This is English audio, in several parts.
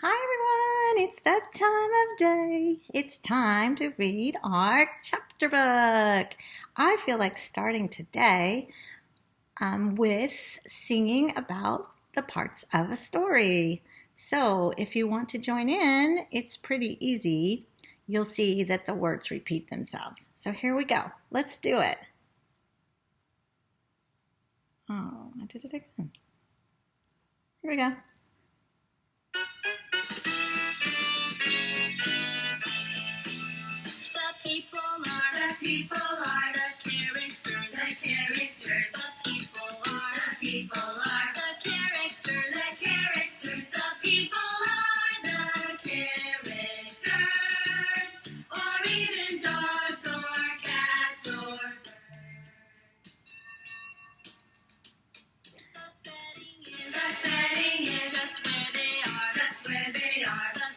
Hi everyone, it's that time of day. It's time to read our chapter book. I feel like starting today with singing about the parts of a story. So if you want to join in, it's pretty easy. You'll see that the words repeat themselves. So here we go. Let's do it. Oh, I did it again. Here we go. The people are the characters, the characters. The people are the characters, the characters. The people are the characters, or even dogs or cats or birds. The setting is just where they are, just where they are. The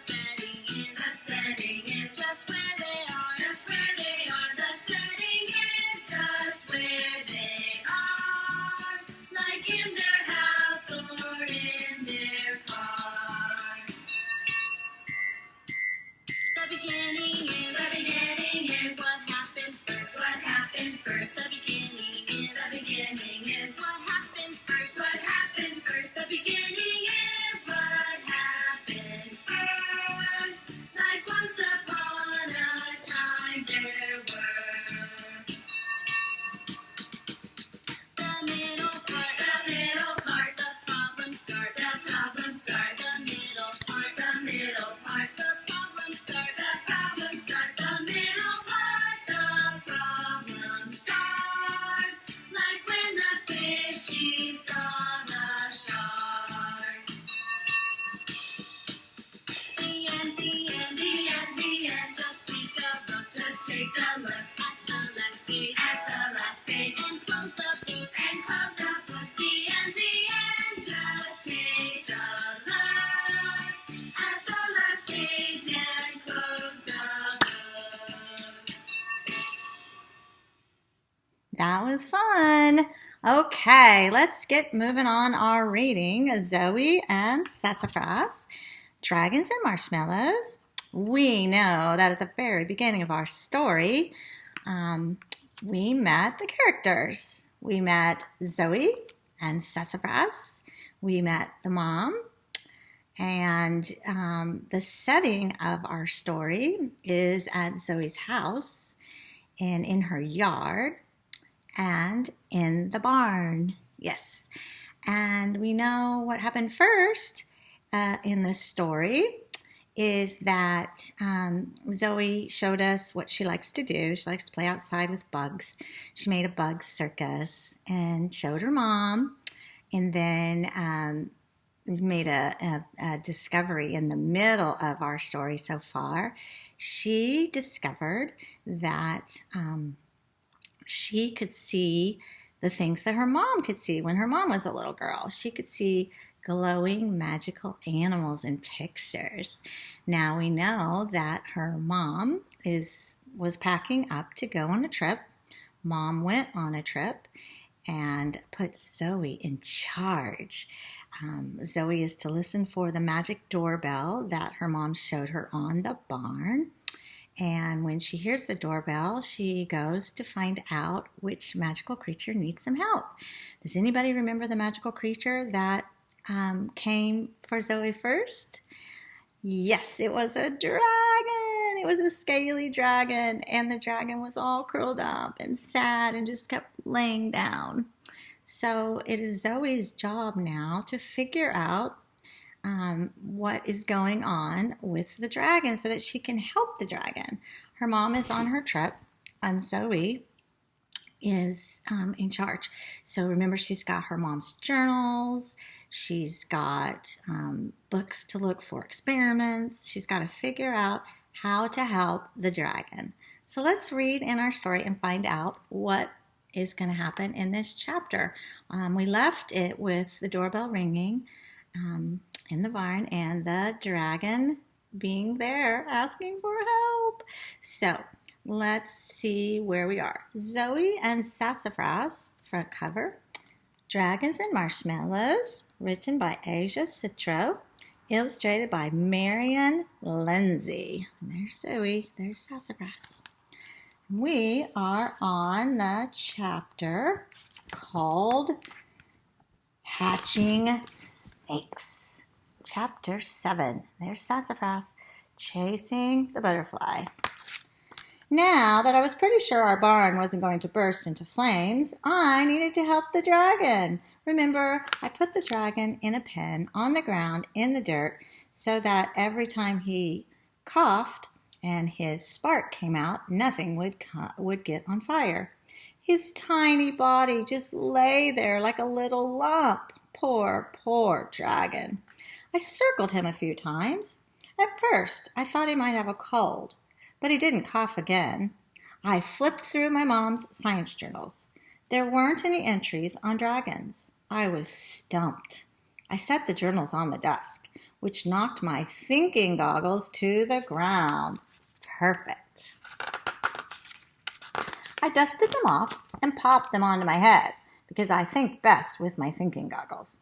setting is just where they are, just where they are. The setting is just where they are, like in their house or in their car. The beginning is what happened first. What happened first? The beginning is what happened first. What happened first? The beginning is what happened first. Like once upon a time there were. The middle part, the problem start. The problem start. The middle part, the problem start. The problem start. The middle part, the problem start. Like when the fishy saw the shark. The end. Just take a look at the last page, and close the book, The end. Just take a look at the last page and close the book. That was fun. Okay, let's get moving on our reading. Zoey and Sassafras, Dragons and Marshmallows. We know that at the very beginning of our story, we met the characters. We met Zoey and Sassafras. We met the mom. And the setting of our story is at Zoey's house and in her yard and in the barn. Yes. And we know what happened first in this story is that Zoey showed us what she likes to do. She likes to play outside with bugs. She made a bug circus and showed her mom, and then made a discovery in the middle of our story so far. She discovered that she could see the things that her mom could see when her mom was a little girl. She could see glowing magical animals in pictures. Now we know that her mom was packing up to go on a trip. Mom went on a trip and put Zoey in charge. Zoey is to listen for the magic doorbell that her mom showed her on the barn. And when she hears the doorbell, she goes to find out which magical creature needs some help. Does anybody remember the magical creature that came for Zoey first? Yes, it was a dragon. It was a scaly dragon, and the dragon was all curled up and sad and just kept laying down. So it is Zoey's job now to figure out what is going on with the dragon so that she can help the dragon. Her mom is on her trip, and Zoey is in charge. So remember, she's got her mom's journals. She's got books to look for experiments. She's got to figure out how to help the dragon. So let's read in our story and find out what is going to happen in this chapter. We left it with the doorbell ringing in the barn and the dragon being there asking for help. So let's see where we are. Zoey and Sassafras, front cover. Dragons and Marshmallows, written by Asia Citro. illustrated by Marion Lindsay. And there's Zoey, there's Sassafras. We are on the chapter called Hatching Snakes. Chapter 7. There's Sassafras chasing the butterfly. Now that I was pretty sure our barn wasn't going to burst into flames, I needed to help the dragon. Remember, I put the dragon in a pen on the ground in the dirt so that every time he coughed and his spark came out, nothing would get on fire. His tiny body just lay there like a little lump. Poor dragon. I circled him a few times. At first, I thought he might have a cold, but he didn't cough again. I flipped through my mom's science journals. There weren't any entries on dragons. I was stumped. I set the journals on the desk, which knocked my thinking goggles to the ground. Perfect. I dusted them off and popped them onto my head because I think best with my thinking goggles.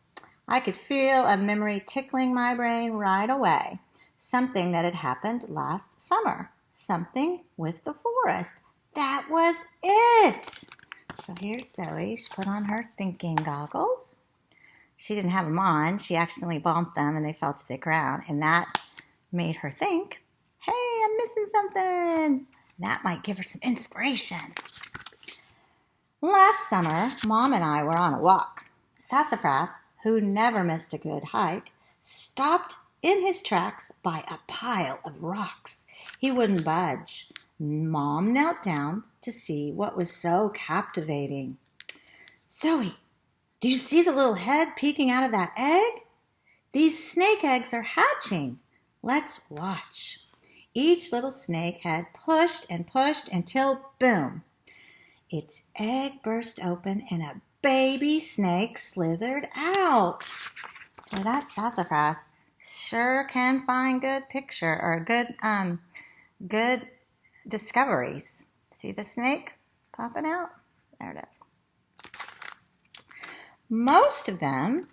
I could feel a memory tickling my brain right away. Something that had happened last summer. Something with the forest. That was it. So here's Zoey. She put on her thinking goggles. She didn't have them on. She accidentally bumped them and they fell to the ground. And that made her think, hey, I'm missing something. That might give her some inspiration. Last summer, Mom and I were on a walk. Sassafras, who never missed a good hike, stopped in his tracks by a pile of rocks. He wouldn't budge. Mom knelt down to see what was so captivating. Zoey, do you see the little head peeking out of that egg? These snake eggs are hatching. Let's watch. Each little snake head pushed and pushed until, boom, its egg burst open and a baby snake slithered out. Well, that Sassafras sure can find good picture or good discoveries. See the snake popping out? There it is. Most of them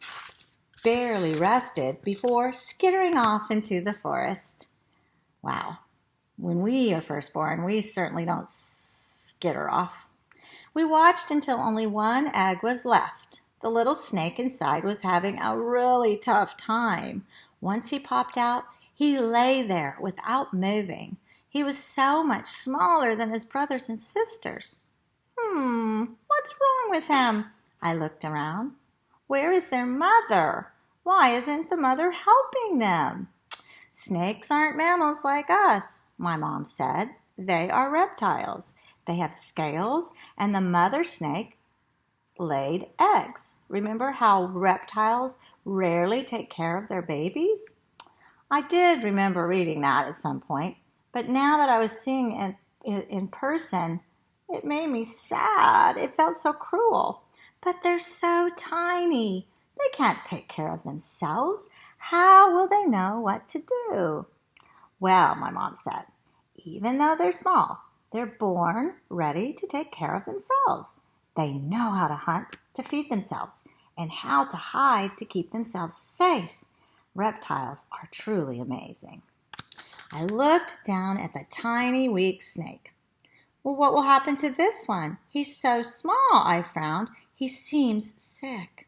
barely rested before skittering off into the forest. Wow. When we are first born, we certainly don't skitter off. We watched until only one egg was left. The little snake inside was having a really tough time. Once he popped out, he lay there without moving. He was so much smaller than his brothers and sisters. What's wrong with him? I looked around. Where is their mother? Why isn't the mother helping them? Snakes aren't mammals like us, my mom said. They are reptiles. They have scales, and the mother snake laid eggs. Remember how reptiles rarely take care of their babies? I did remember reading that at some point, but now that I was seeing it in person, it made me sad. It felt so cruel. But they're so tiny. They can't take care of themselves. How will they know what to do? Well, my mom said, even though they're small, they're born ready to take care of themselves. They know how to hunt to feed themselves and how to hide to keep themselves safe. Reptiles are truly amazing. I looked down at the tiny, weak snake. Well, what will happen to this one? He's so small, I frowned. He seems sick.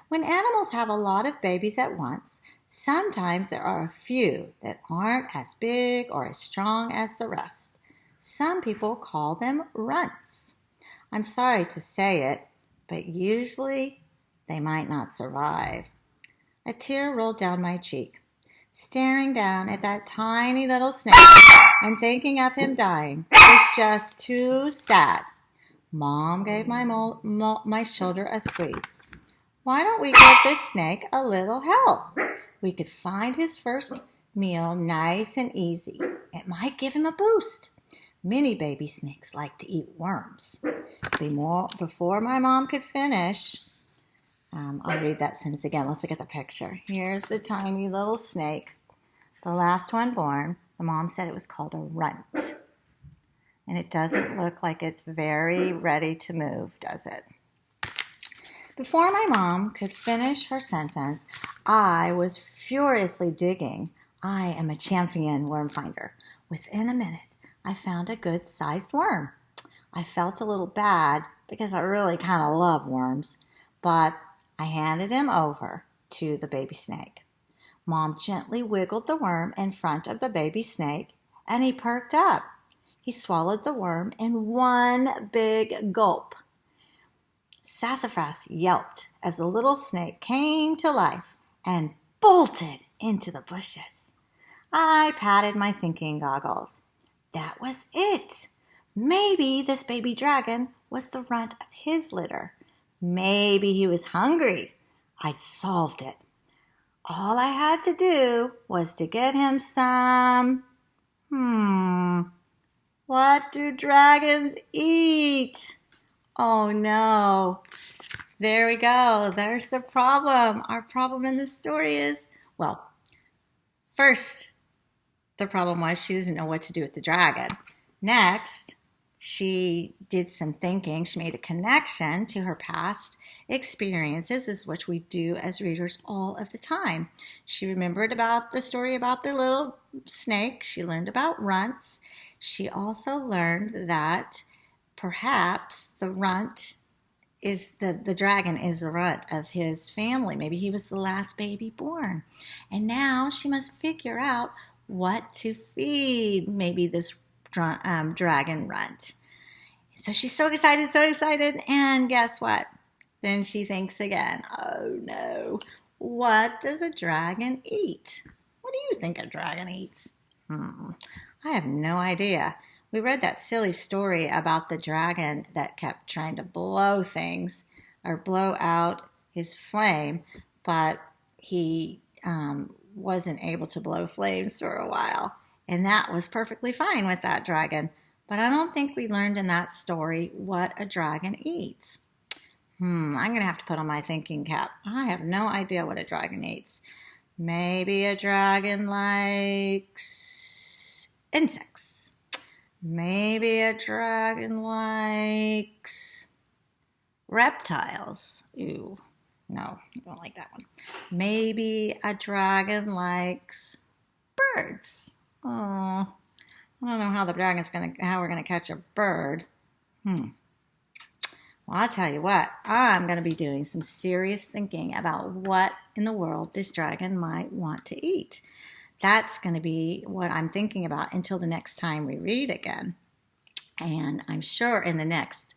When animals have a lot of babies at once, sometimes there are a few that aren't as big or as strong as the rest. Some people call them runts. I'm sorry to say it, but usually they might not survive. A tear rolled down my cheek. Staring down at that tiny little snake and thinking of him dying was just too sad. Mom gave my shoulder a squeeze. Why don't we give this snake a little help? We could find his first meal nice and easy. It might give him a boost. Many baby snakes like to eat worms. Before my mom could finish, I'll read that sentence again. Let's look at the picture. Here's the tiny little snake, the last one born. The mom said it was called a runt. And it doesn't look like it's very ready to move, does it? Before my mom could finish her sentence, I was furiously digging. I am a champion worm finder. Within a minute, I found a good-sized worm. I felt a little bad because I really kind of love worms, but I handed him over to the baby snake. Mom gently wiggled the worm in front of the baby snake, and he perked up. He swallowed the worm in one big gulp. Sassafras yelped as the little snake came to life and bolted into the bushes. I patted my thinking goggles. That was it. Maybe this baby dragon was the runt of his litter. Maybe he was hungry. I'd solved it. All I had to do was to get him some... What do dragons eat? Oh no. There we go. There's the problem. Our problem in this story is, well, first, the problem was she doesn't know what to do with the dragon. Next, she did some thinking. She made a connection to her past experiences, which we do as readers all of the time. She remembered about the story about the little snake. She learned about runts. She also learned that perhaps the runt is the dragon is the runt of his family. Maybe he was the last baby born. And now she must figure out what to feed maybe this dragon runt. So she's so excited, and guess what? Then she thinks again, oh no, what does a dragon eat? What do you think a dragon eats? I have no idea. We read that silly story about the dragon that kept trying to blow things or blow out his flame, but he wasn't able to blow flames for a while. And that was perfectly fine with that dragon. But I don't think we learned in that story what a dragon eats. I'm going to have to put on my thinking cap. I have no idea what a dragon eats. Maybe a dragon likes insects. Maybe a dragon likes reptiles. Ew, no, I don't like that one. Maybe a dragon likes birds. Oh, I don't know how we're gonna catch a bird. Well, I'll tell you what, I'm going to be doing some serious thinking about what in the world this dragon might want to eat. That's going to be what I'm thinking about until the next time we read again. And I'm sure in the next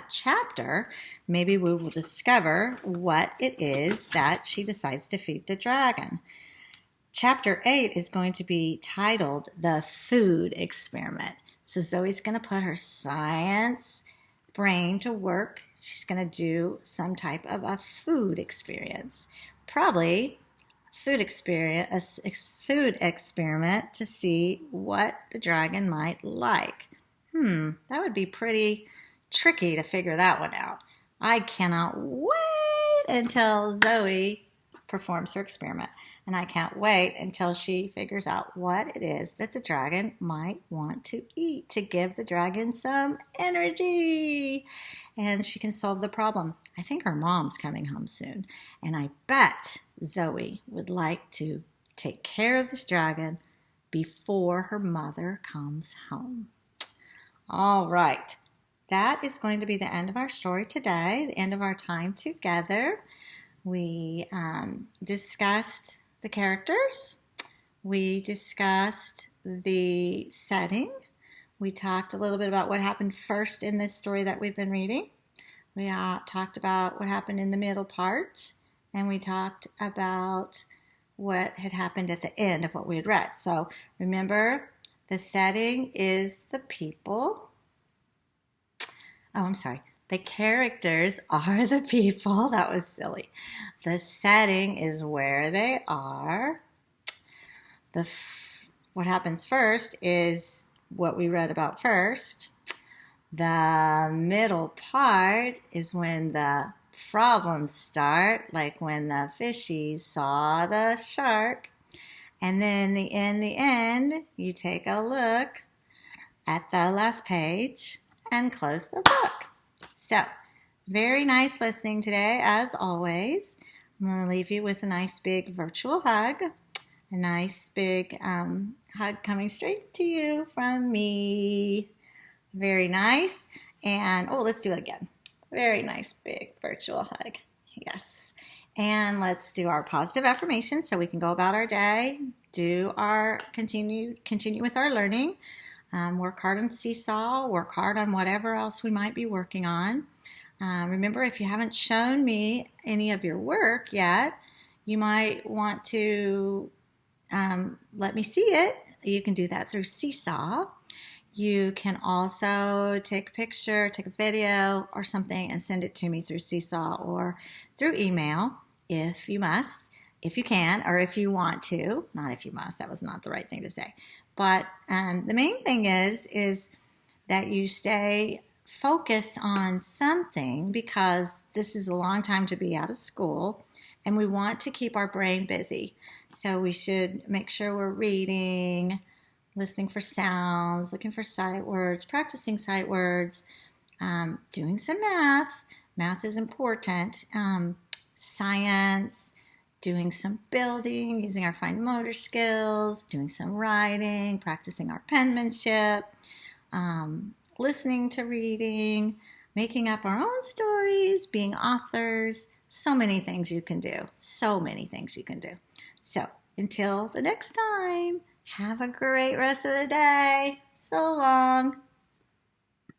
chapter, maybe we will discover what it is that she decides to feed the dragon. Chapter 8 is going to be titled The Food Experiment. So Zoey's going to put her science brain to work. She's going to do some type of a food experience. Probably a food experiment to see what the dragon might like. That would be pretty tricky to figure that one out. I cannot wait until Zoey performs her experiment. And I can't wait until she figures out what it is that the dragon might want to eat to give the dragon some energy. And she can solve the problem. I think her mom's coming home soon. And I bet Zoey would like to take care of this dragon before her mother comes home. All right. That is going to be the end of our story today, the end of our time together. We discussed the characters. We discussed the setting. We talked a little bit about what happened first in this story that we've been reading. We talked about what happened in the middle part, and we talked about what had happened at the end of what we had read. So remember, the setting is the people. Oh, I'm sorry. The characters are the people. That was silly. The setting is where they are. What happens first is what we read about first. The middle part is when the problems start, like when the fishies saw the shark. And then in the end, you take a look at the last page and close the book. So Very nice listening today, as always. I'm going to leave you with a nice big virtual hug. A nice big hug coming straight to you from me. Very nice. And, oh, let's do it again. Very nice big virtual hug. Yes. And let's do our positive affirmations so we can go about our day, continue with our learning, work hard on Seesaw, work hard on whatever else we might be working on. Remember, if you haven't shown me any of your work yet, you might want to let me see it. You can do that through Seesaw. You can also take a picture, take a video or something and send it to me through Seesaw or through email if you must, if you can, or if you want to. Not if you must, that was not the right thing to say. But the main thing is that you stay focused on something, because this is a long time to be out of school and we want to keep our brain busy. So we should make sure we're reading, listening for sounds, looking for sight words, practicing sight words, doing some math. Math is important. Science, doing some building, using our fine motor skills, doing some writing, practicing our penmanship, listening to reading, making up our own stories, being authors. So many things you can do. So many things you can do. So until the next time, have a great rest of the day. So long.